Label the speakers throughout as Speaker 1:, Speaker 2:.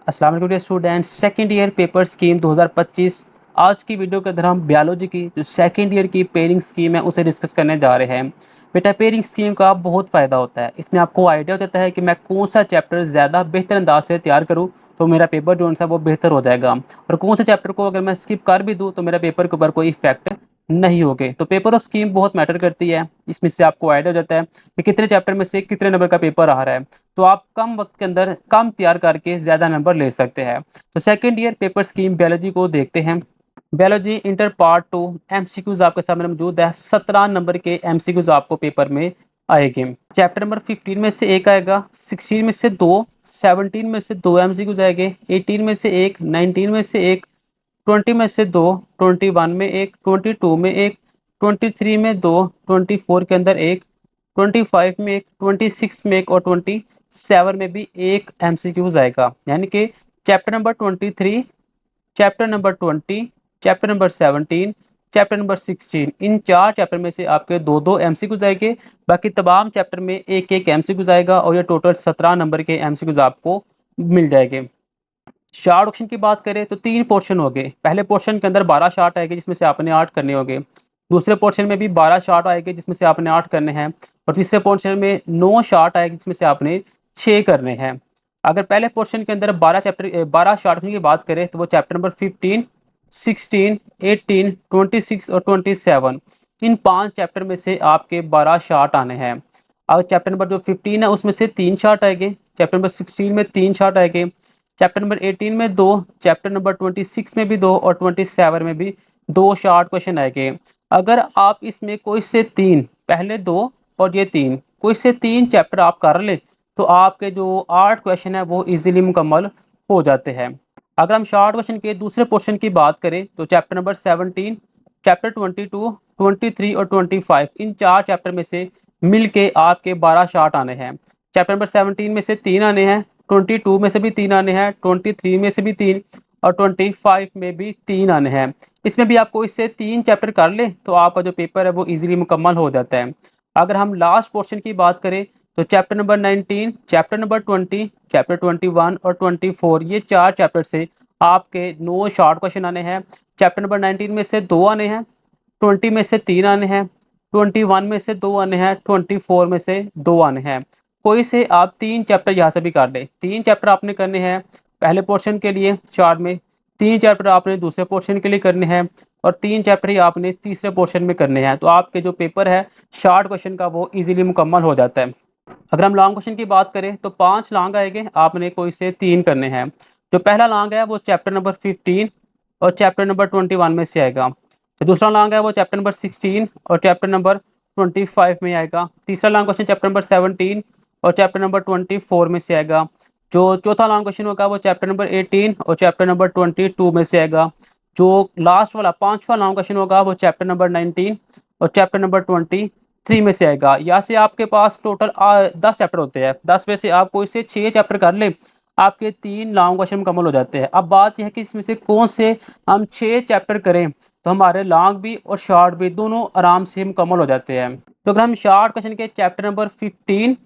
Speaker 1: अस्सलाम वालेकुम students, second year paper scheme 2025। आज की वीडियो के अंदर हम बायोलॉजी की जो सेकंड ईयर की पेयरिंग स्कीम है उसे डिस्कस करने जा रहे हैं। बेटा, पेयरिंग स्कीम का बहुत फ़ायदा होता है। इसमें आपको आइडिया हो जाता है कि मैं कौन सा चैप्टर ज़्यादा बेहतर अंदाज से तैयार करूँ तो मेरा पेपर जो है वो बेहतर हो जाएगा, और कौन से चैप्टर को अगर मैं स्किप कर भी दूँ तो मेरा पेपर के ऊपर कोई इफेक्ट नहीं होगे। तो पेपर ऑफ स्कीम बहुत मैटर करती है। इसमें से आपको आइडिया हो जाता है कि कितने चैप्टर में से कितने नंबर का पेपर आ रहा है, तो आप कम वक्त के अंदर कम तैयार करके ज़्यादा नंबर ले सकते हैं। तो second year paper scheme biology को देखते हैं। बायोलॉजी इंटर पार्ट 2 एमसीक्यूज आपके सामने मौजूद है। 17 नंबर के एमसीक्यूज आपको पेपर में आएंगे। चैप्टर नंबर 15 में से एक आएगा, 16 में से दो, 17 में से दो एमसीक्यूज आएंगे, 18 में से एक, 19 में से एक, 20 में से दो, 21 में एक, 22 में एक, 23 में दो, 24 के अंदर एक, 25 में एक, 26 में एक और 27 में भी एक एमसीक्यूज आएगा। यानी कि chapter number 23, chapter number 20, chapter number 17, chapter number 16, इन चार चैप्टर में से आपके दो दो एमसीक्यूज आएंगे। बाकी तमाम चैप्टर में एक एक एमसीक्यूज आएगा और ये टोटल 17 नंबर के एमसीक्यूज आपको मिल जाएंगे। शार्ट ऑप्शन की बात करें तो तीन पोर्शन हो गए। पहले पोर्शन के अंदर 12 शार्ट आएंगे जिसमें से आपने 8 करने होंगे। दूसरे पोर्शन में भी 12 शार्ट आएंगे जिसमें से आपने 8 करने हैं। और तीसरे पोर्शन में 9 शार्ट आएंगे जिसमें से आपने 6 करने हैं। अगर पहले पोर्शन के अंदर 12 शार्ट की बात करें तो वो चैप्टर नंबर 15, 16, 18, 26 और 27, इन 5 चैप्टर में से आपके 12 शार्ट आने हैं। अगर चैप्टर नंबर जो 15 है उसमें से 3 शार्ट आएंगे, चैप्टर नंबर 16 में 3 शार्ट आएंगे, चैप्टर नंबर 18 में दो, चैप्टर नंबर 26 में भी दो और 27 में भी दो शार्ट क्वेश्चन आएंगे। अगर आप इसमें कोई से तीन, पहले दो और ये तीन, कोई से तीन चैप्टर आप कर ले तो आपके जो 8 क्वेश्चन है वो इजीली मुकम्मल हो जाते हैं। अगर हम शॉर्ट क्वेश्चन के दूसरे पोर्शन की बात करें तो चैप्टर नंबर 17, चैप्टर 22, 23 और 25, इन चार चैप्टर में से मिल के आपके 12 शार्ट आने हैं। चैप्टर नंबर 17 में से तीन आने हैं, 22 में से भी तीन आने हैं, 23 में से भी तीन और 25 में भी तीन आने हैं। इसमें भी आपको इससे तीन चैप्टर कर ले तो आपका जो पेपर है वो इजीली मुकम्मल हो जाता है। अगर हम लास्ट पोर्शन की बात करें तो chapter number 19, chapter number 20, chapter 21 और 24, ये चार चैप्टर से आपके 9 शॉर्ट क्वेश्चन आने हैं। चैप्टर नंबर 19 में से दो आने हैं, 20 में से तीन आने हैं, 21 में से दो आने हैं, 24 में से दो आने हैं। कोई से आप तीन चैप्टर यहाँ से भी कर ले। तीन चैप्टर आपने करने हैं पहले पोर्शन के लिए शॉर्ट में, तीन चैप्टर आपने दूसरे पोर्शन के लिए करने हैं और तीन चैप्टर ही आपने तीसरे पोर्शन में करने हैं। तो आपके जो पेपर है शॉर्ट क्वेश्चन का वो इजीली मुकम्मल हो जाता है। अगर हम लॉन्ग क्वेश्चन की बात करें तो 5 लॉन्ग आएंगे, आपने कोई से तीन करने हैं। जो पहला लॉन्ग है वो चैप्टर नंबर 15 और चैप्टर नंबर 21 में से आएगा। जो दूसरा लॉन्ग है वो चैप्टर नंबर 16 और चैप्टर नंबर 25 में आएगा। तीसरा लॉन्ग क्वेश्चन चैप्टर नंबर 17 और चैप्टर नंबर 24 में से आएगा। जो चौथा लॉन्ग क्वेश्चन होगा वो चैप्टर नंबर 18 और चैप्टर नंबर 22 में से आएगा। जो लास्ट वाला पांचवा लॉन्ग क्वेश्चन होगा वो चैप्टर नंबर 19 और चैप्टर नंबर 23 में से आएगा। यहाँ से आपके पास टोटल 10 चैप्टर होते हैं। 10 में से आप कोई से 6 चैप्टर कर ले, आपके तीन लॉन्ग क्वेश्चन मुकम्मल हो जाते हैं। अब बात यह है कि इसमें से कौन से हम 6 चैप्टर करें तो हमारे लॉन्ग भी और शॉर्ट भी दोनों आराम से मुकम्मल हो जाते हैं। तो अगर हम शॉर्ट क्वेश्चन के चैप्टर नंबर 15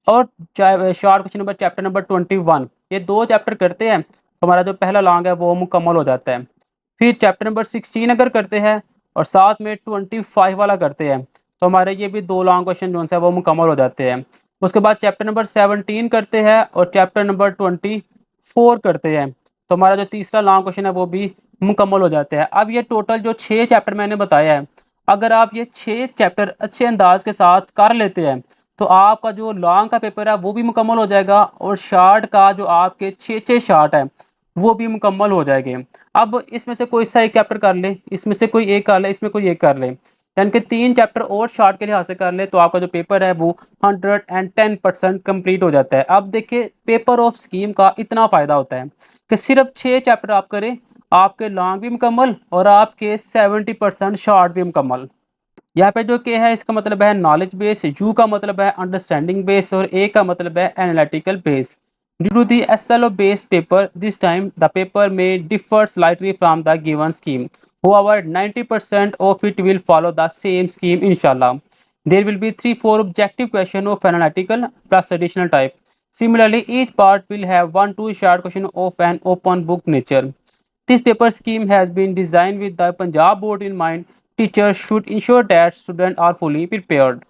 Speaker 1: और short question number chapter number 21, ये दो चैप्टर करते हैं तो हमारा जो पहला लॉन्ग है वो मुकम्मल हो जाता है। फिर चैप्टर नंबर 16 अगर करते हैं और साथ में 25 वाला करते हैं तो हमारे ये भी दो लॉन्ग क्वेश्चन जो है वो मुकम्मल हो जाते हैं। उसके बाद चैप्टर नंबर 17 करते हैं और चैप्टर नंबर 24 करते हैं तो हमारा जो तीसरा लॉन्ग क्वेश्चन है वो भी मुकम्मल हो जाता है। अब ये टोटल जो 6 चैप्टर मैंने बताया है, अगर आप ये 6 चैप्टर अच्छे अंदाज के साथ कर लेते हैं तो आपका जो लॉन्ग का पेपर है वो भी मुकम्मल हो जाएगा और शार्ट का जो आपके 6 शार्ट है वो भी मुकम्मल हो जाएंगे। अब इसमें से कोई सा एक चैप्टर कर ले, इसमें से कोई एक कर ले, इसमें कोई एक कर ले, यानी कि तीन चैप्टर और शॉर्ट के लिहाज से कर ले तो आपका जो पेपर है वो 110% कंप्लीट हो जाता है। अब देखिए पेपर ऑफ स्कीम का इतना फ़ायदा होता है कि सिर्फ 6 चैप्टर आप करें, आपके लॉन्ग भी मुकम्मल और आपके 70% शॉर्ट भी मुकम्मल। यहाँ पे जो के है इसका मतलब है नॉलेज बेस, यू का मतलब है अंडरस्टैंडिंग बेस और ए का मतलब है analytical base. Due to the SLO based paper this time the paper में differ slightly from the given scheme, however 90% of it will follow the same scheme inshallah. There will be 3-4 objective question of analytical plus additional type. Similarly, each part will have 1 2 short question of an open book nature. This paper scheme has been designed with the Punjab board in mind. Teachers should ensure that students are fully prepared.